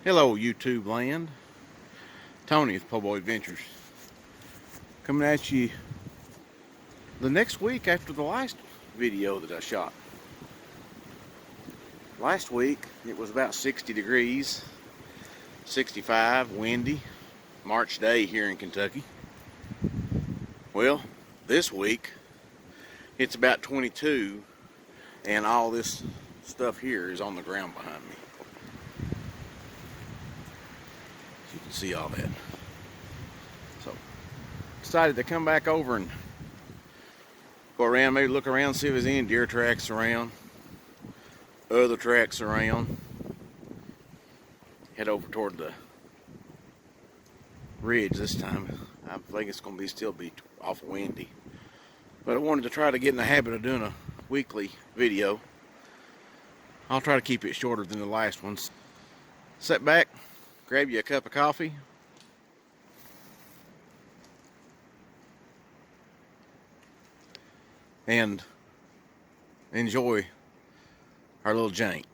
Hello YouTube land, Tony with Po' Boy Adventures, coming at you the next week after the last video that I shot. Last week it was about 60 degrees, 65, windy, March day here in Kentucky. Well, this week it's about 22 and all this stuff here is on the ground behind me. You can see all that. So decided to come back over and go around, maybe look around, see if there's any deer tracks around, other tracks around. Head over toward the ridge this time. I think it's going to still be awful windy, but I wanted to try to get in the habit of doing a weekly video. I'll try to keep it shorter than the last ones. Sit back, grab you a cup of coffee, and enjoy our little jank.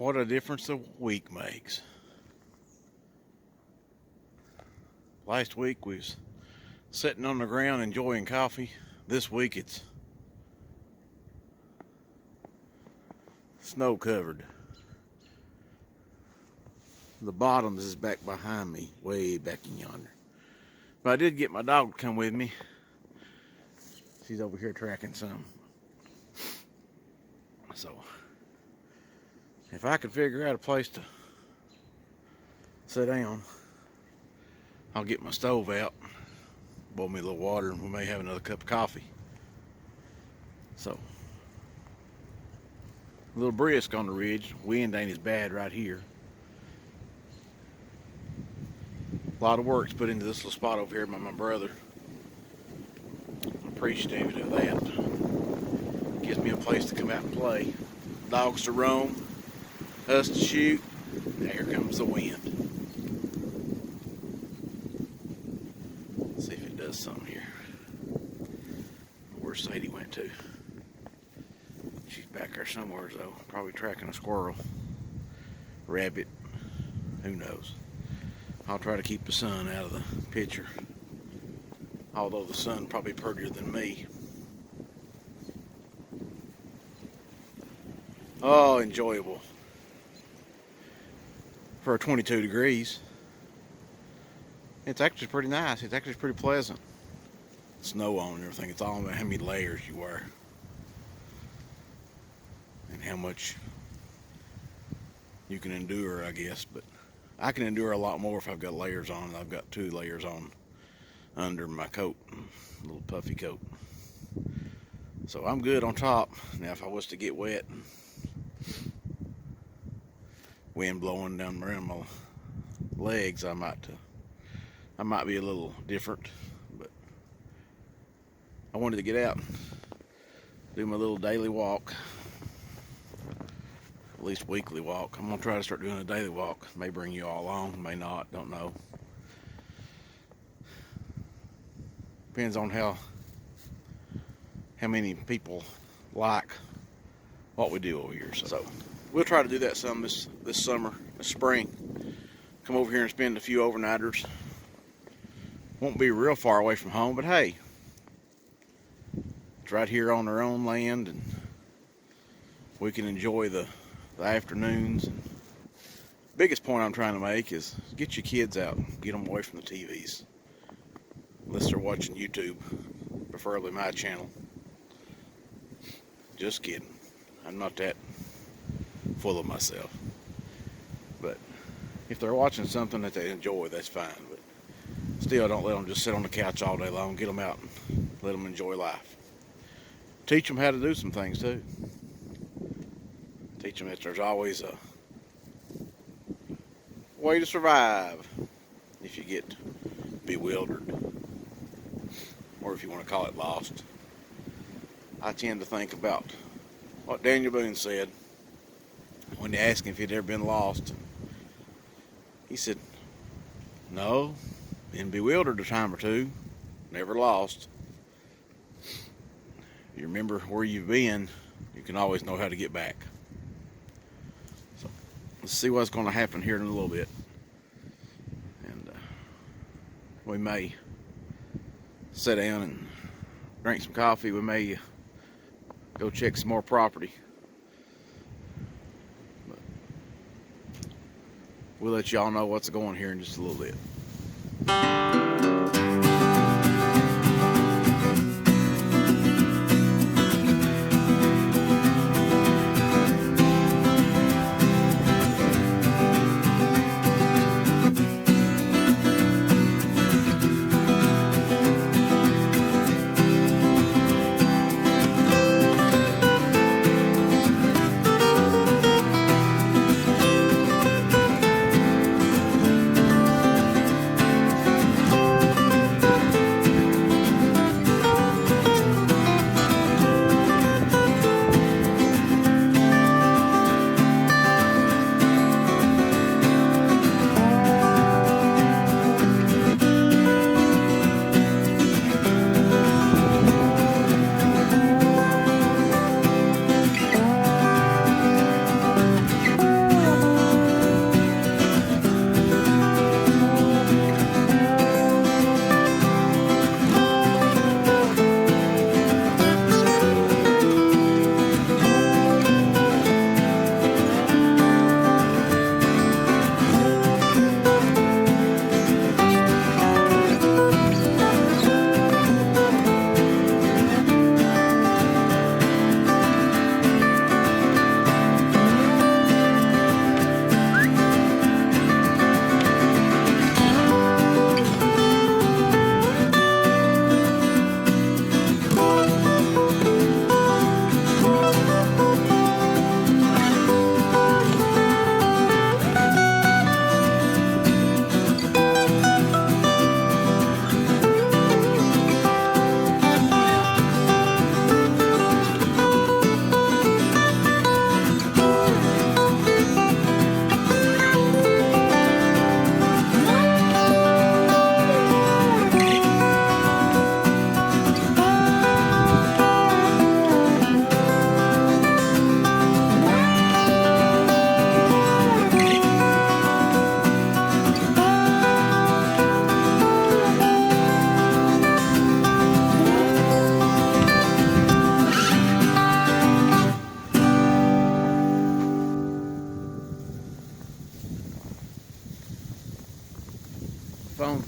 What a difference a week makes. Last week we was sitting on the ground enjoying coffee. This week it's snow covered. The bottoms is back behind me, way back in yonder. But I did get my dog to come with me. She's over here tracking some. So, if I could figure out a place to sit down, I'll get my stove out, boil me a little water, and we may have another cup of coffee. So, a little brisk on the ridge. Wind ain't as bad right here. A lot of work's put into this little spot over here by my brother. I'm appreciative of that. Gives me a place to come out and play. Dogs to roam, us to shoot. Now here comes the wind. Let's see if it does something here. Where's Sadie went to? She's back there somewhere though. Probably tracking a squirrel. Rabbit. Who knows? I'll try to keep the sun out of the picture. Although the sun probably prettier than me. Oh, enjoyable. For 22 degrees. It's actually pretty nice. It's actually pretty pleasant. Snow on and everything. It's all about how many layers you wear. And how much you can endure, I guess. But I can endure a lot more if I've got layers on. I've got 2 layers on under my coat. A little puffy coat. So I'm good on top. Now if I was to get wet, wind blowing down around my legs, I might be a little different. But I wanted to get out and do my little daily walk. At least weekly walk. I'm gonna try to start doing a daily walk. May bring you all along, may not, don't know. Depends on how many people like what we do over here. So we'll try to do that some this summer, this spring. Come over here and spend a few overnighters. Won't be real far away from home, but hey, it's right here on our own land, and we can enjoy the afternoons. Biggest point I'm trying to make is get your kids out, get them away from the TVs, unless they're watching YouTube, preferably my channel. Just kidding, I'm not that full of myself, but if they're watching something that they enjoy, that's fine. But still, don't let them just sit on the couch all day long. Get them out and let them enjoy life. Teach them how to do some things too. Teach them that there's always a way to survive if you get bewildered, or if you want to call it lost. I tend to think about what Daniel Boone said when they asked him if he'd ever been lost. He said, no, been bewildered a time or two, never lost. If you remember where you've been, you can always know how to get back. So let's see what's going to happen here in a little bit. And we may sit down and drink some coffee. We may go check some more property. But we'll let y'all know what's going here in just a little bit.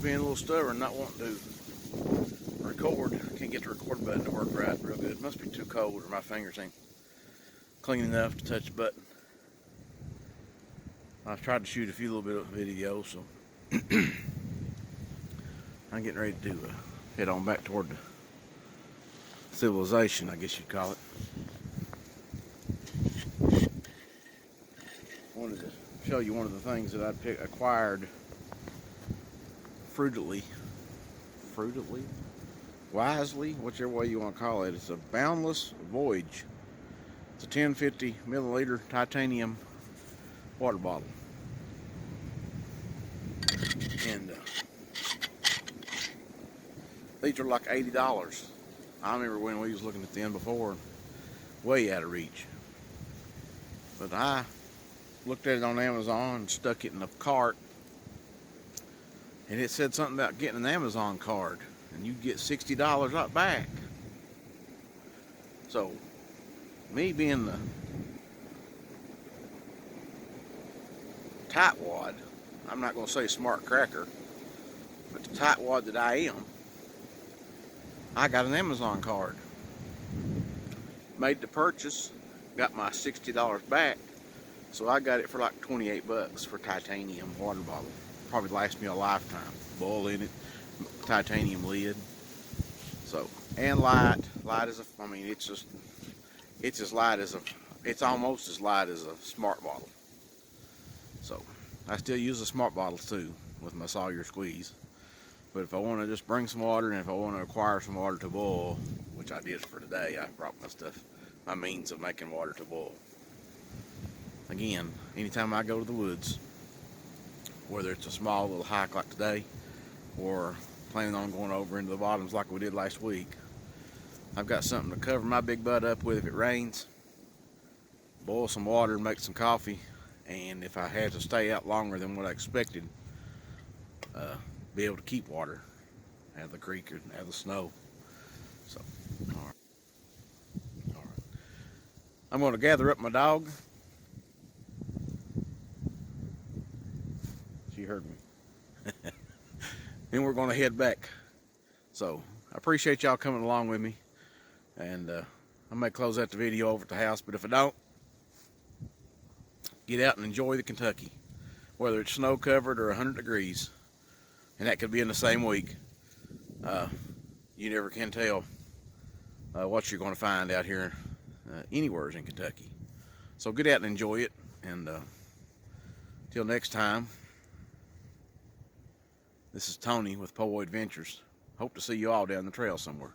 being a little stubborn, not wanting to record. Can't get the record button to work right real good. It must be too cold, or my fingers ain't clean enough to touch the button. I've tried to shoot a few little bit of video, so I'm getting ready to head on back toward the civilization, I guess you'd call it. I wanted to show you one of the things that I acquired wisely, whichever way you want to call it. It's a Boundless Voyage. It's a 1050 milliliter titanium water bottle. And these are like $80. I remember when we was looking at them before, way out of reach. But I looked at it on Amazon and stuck it in a cart, and it said something about getting an Amazon card and you get $60 right back. So me being the tightwad, I'm not going to say smart cracker, but the tightwad that I am, I got an Amazon card, made the purchase, got my $60 back, so I got it for like 28 bucks for titanium water bottle. Probably lasts me a lifetime. Boil in it, titanium lid. So, and light as a, I mean, it's as light as a, it's almost as light as a smart bottle. So, I still use a smart bottle too with my Sawyer squeeze. But if I want to just bring some water, and if I want to acquire some water to boil, which I did for today, I brought my stuff, my means of making water to boil. Again, anytime I go to the woods, whether it's a small little hike like today, or planning on going over into the bottoms like we did last week, I've got something to cover my big butt up with if it rains, boil some water and make some coffee, and if I had to stay out longer than what I expected, be able to keep water out of the creek or out of the snow. So, all right. I'm going to gather up my dog. She heard me. Then we're going to head back. So, I appreciate y'all coming along with me. And I may close out the video over at the house, but if I don't, get out and enjoy the Kentucky. Whether it's snow covered or 100 degrees. And that could be in the same week. You never can tell what you're going to find out here anywhere in Kentucky. So get out and enjoy it. And till next time, this is Tony with Po Adventures. Hope to see you all down the trail somewhere.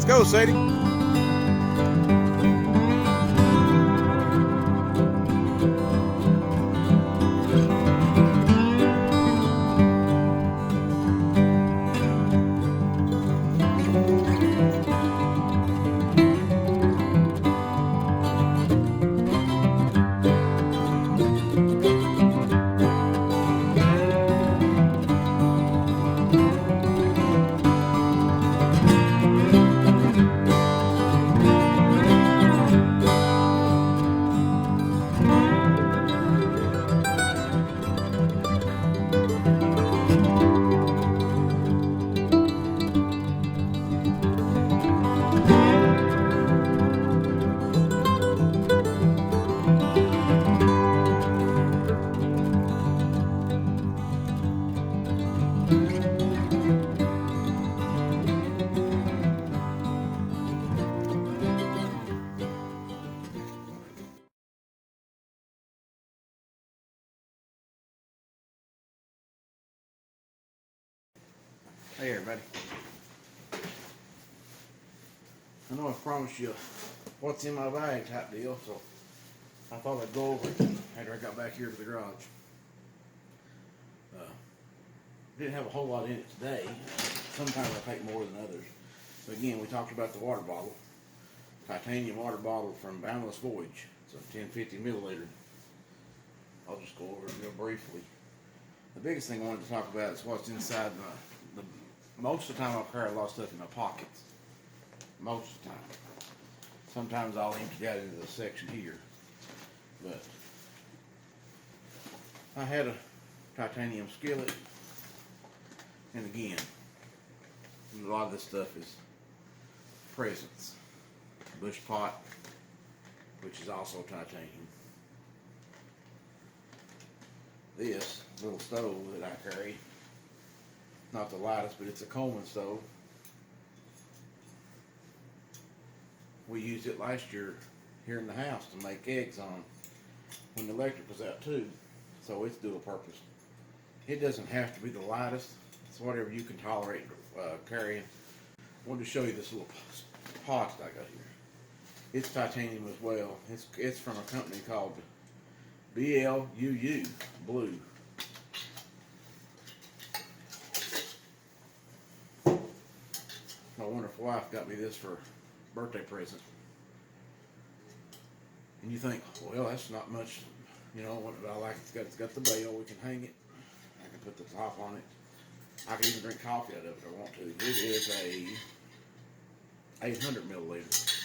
Go, Sadie. Hey everybody. I know I promised you what's in my bag type deal, so I thought I'd go over it after I got back here to the garage. Didn't have a whole lot in it today. Sometimes I take more than others. So again, we talked about the water bottle. Titanium water bottle from Boundless Voyage. It's a 1050 milliliter. I'll just go over it real briefly. The biggest thing I wanted to talk about is what's inside the most of the time I'll carry a lot of stuff in my pockets. Most of the time. Sometimes I'll empty that into the section here. But I had a titanium skillet. And again, a lot of this stuff is presents. Bush pot, which is also titanium. This little stove that I carry, not the lightest, but it's a Coleman stove. We used it last year here in the house to make eggs on when the electric was out too, so it's dual purpose. It doesn't have to be the lightest. It's whatever you can tolerate carrying. I wanted to show you this little pot that I got here. It's titanium as well. It's from a company called BLUU, Blue. My wonderful wife got me this for birthday present. And you think, well, that's not much, you know, what I like. It's got the bell. We can hang it. I can put the top on it. I can even drink coffee out of it if I want to. It is a 800 milliliter.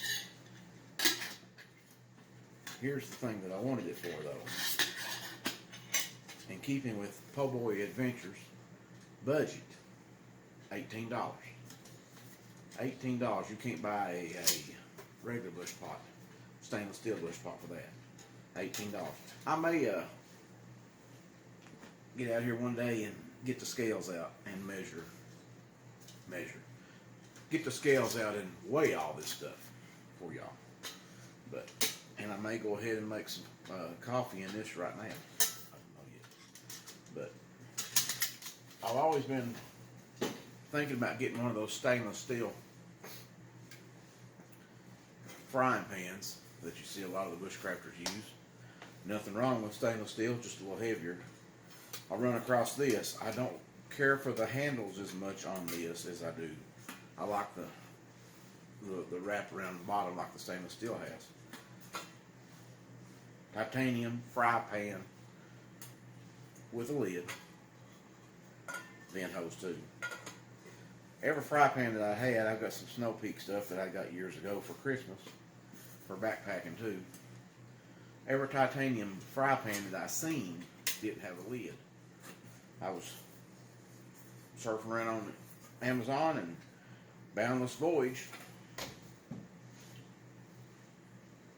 Here's the thing that I wanted it for, though. In keeping with Po' Boy Adventures, budget, $18. $18. You can't buy a regular bush pot, stainless steel bush pot for that. $18. I may get out here one day and get the scales out and measure. Get the scales out and weigh all this stuff for y'all. And I may go ahead and make some coffee in this right now. I don't know yet. But I've always been thinking about getting one of those stainless steel frying pans that you see a lot of the bushcrafters use. Nothing wrong with stainless steel, just a little heavier. I run across this. I don't care for the handles as much on this as I do. I like the wrap around the bottom like the stainless steel has. Titanium fry pan with a lid. Vent hose too. Every fry pan that I had, I've got some Snow Peak stuff that I got years ago for Christmas, for backpacking too. Every titanium fry pan that I seen didn't have a lid. I was surfing around on Amazon and Boundless Voyage,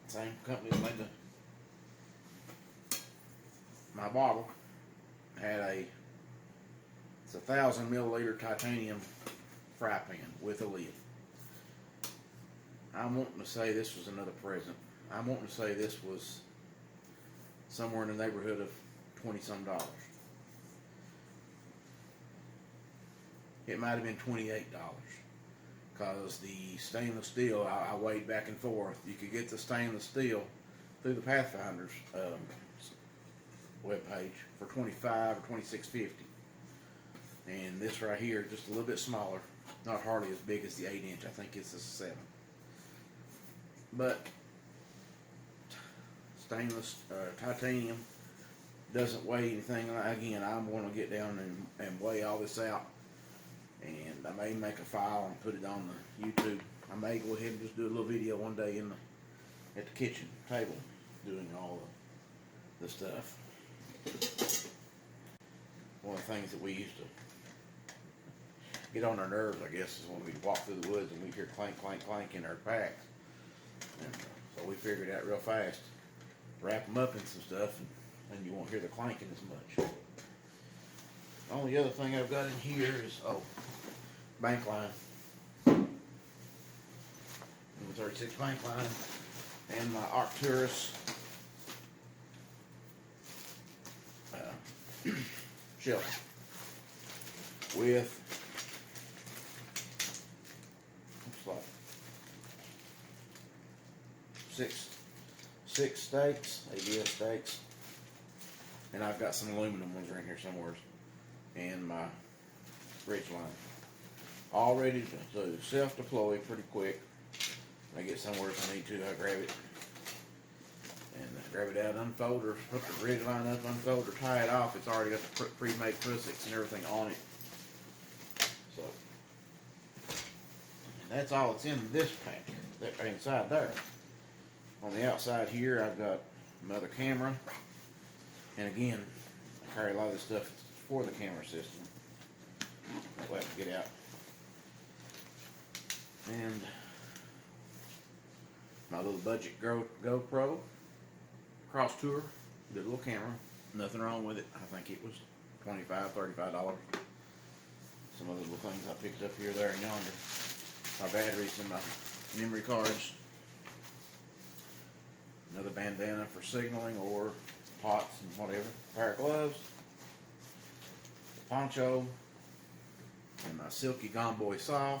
same company that made my bottle, had it's a 1,000 milliliter titanium fry pan with a lid. I'm wanting to say this was another present. I'm wanting to say this was somewhere in the neighborhood of $20-some. It might have been $28 because the stainless steel, I weighed back and forth. You could get the stainless steel through the Pathfinder's webpage for $25 or $26.50, and this right here just a little bit smaller, not hardly as big as the 8-inch. I think it's a 7, but stainless titanium doesn't weigh anything. Again, I'm going to get down and weigh all this out, and I may make a file and put it on the YouTube. I may go ahead and just do a little video one day at the kitchen table doing all the stuff. One of the things that we used to get on our nerves, I guess, is when we walk through the woods and we hear clank, clank, clank in our packs. And so we figured out real fast, wrap them up in some stuff, and you won't hear the clanking as much. The only other thing I've got in here is, bank line. 36 bank line, and my Arcturus shelf with like six stakes, ABS stakes, and I've got some aluminum ones right here somewhere, and my ridge line, all ready to self-deploy pretty quick. When I get somewhere if I need to, I grab it and grab it out, unfold or hook the ridge line up, unfold or tie it off. It's already got the pre-made prusiks and everything on it. So, and that's all that's in this pack. That inside there. On the outside here, I've got another camera, and again, I carry a lot of this stuff for the camera system. We'll have to get out. And my little budget GoPro cross tour, did a little camera, nothing wrong with it. I think it was $25, $35. Some other little things I picked up here, there, and yonder. My batteries and my memory cards. Another bandana for signaling or pots and whatever. A pair of gloves. A poncho. And my silky Gomboy saw.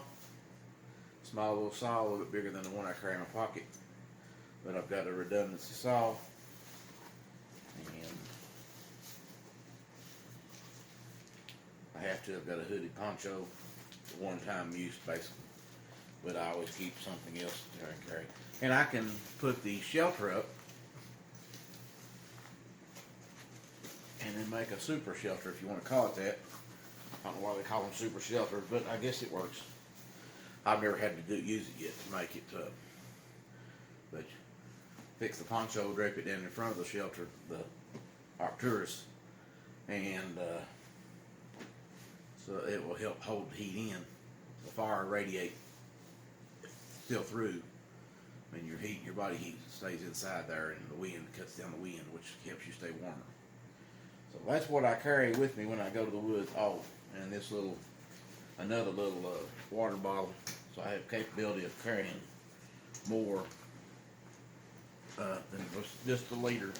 Small little saw, a little bit bigger than the one I carry in my pocket. But I've got a redundancy saw. And I have to have got a hooded poncho for one-time use, basically. But I always keep something else there and carry. And I can put the shelter up and then make a super shelter, if you want to call it that. I don't know why they call them super shelters, but I guess it works. I've never had to use it yet to make it, but fix the poncho, drape it down in front of the shelter, the Arcturus, and so it will help hold the heat in. The fire radiate still through, and your body heat stays inside there, and the wind cuts down the wind, which helps you stay warmer. So that's what I carry with me when I go to the woods. Oh, and this another little water bottle, so I have capability of carrying more than just a liter.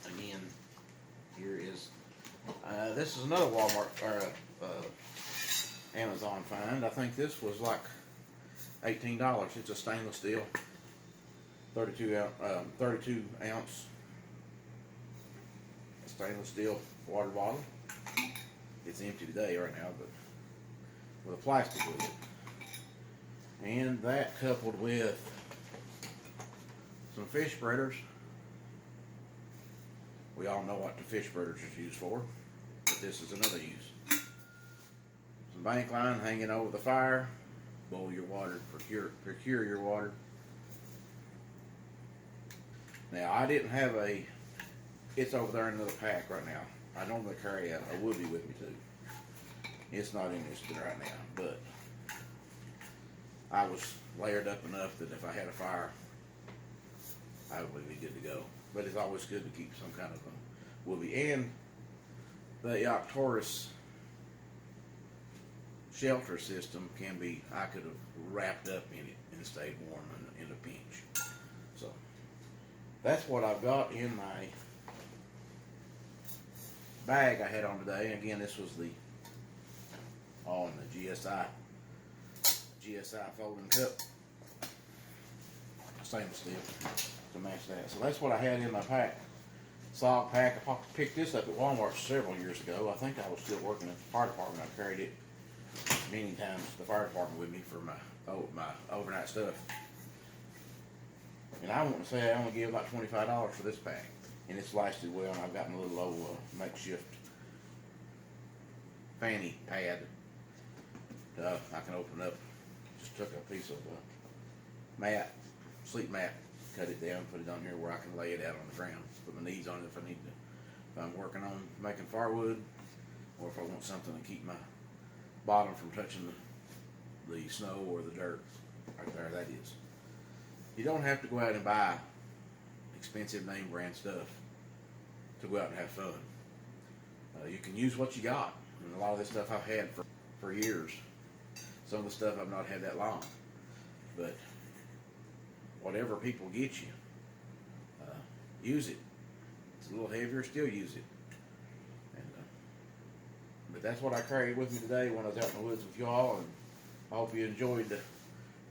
Again, here is this is another Walmart or Amazon find. I think this was like $18. It's a stainless steel 32 ounce stainless steel water bottle. It's empty today right now, but with a plastic lid. And that coupled with some fish spreaders. We all know what the fish spreaders is used for, but this is another use. Some bank line hanging over the fire. Boil your water, procure your water. Now I didn't have it's over there in another pack right now. I normally carry a woobie with me too. It's not interested right now, but I was layered up enough that if I had a fire, I would be good to go. But it's always good to keep some kind of a woobie. And the Arcturus shelter system I could have wrapped up in it and stayed warm in a pinch. So that's what I've got in my bag I had on today. Again, this was the GSI folding cup, stainless steel, to match that. So that's what I had in my pack. Solid pack. I picked this up at Walmart several years ago. I think I was still working at the fire department. I carried it many times to the fire department with me for my overnight stuff. And I want to say I only gave about $25 for this pack. And it's lasted well, and I've gotten a little old makeshift fanny pad. I can open up. Just took a piece of mat, sleep mat, cut it down, put it on here where I can lay it out on the ground. Put my knees on it if I need to. If I'm working on making firewood, or if I want something to keep my bottom from touching the snow or the dirt. Right there, that is. You don't have to go out and buy expensive name brand stuff to go out and have fun. You can use what you got. And a lot of this stuff I've had for years. Some of the stuff I've not had that long. But whatever people get you, use it. It's a little heavier, still use it. And, but that's what I carried with me today when I was out in the woods with y'all. And I hope you enjoyed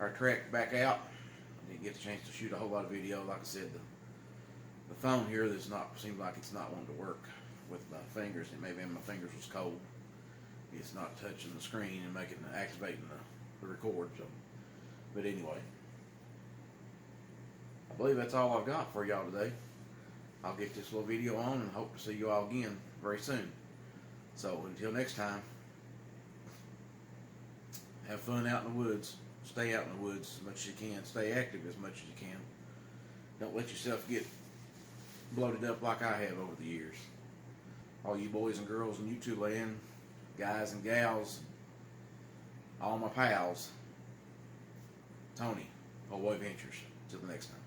our trek back out. I didn't get a chance to shoot a whole lot of video. Like I said, the phone here seems like it's not wanting to work with my fingers. And maybe my fingers was cold. It's not touching the screen and activating the record. So, but anyway, I believe that's all I've got for y'all today. I'll get this little video on and hope to see you all again very soon. So until next time, have fun out in the woods. Stay out in the woods as much as you can. Stay active as much as you can. Don't let yourself get bloated up like I have over the years. All you boys and girls in YouTube land, guys and gals, all my pals, Tony, Old Boy Ventures. Till the next time.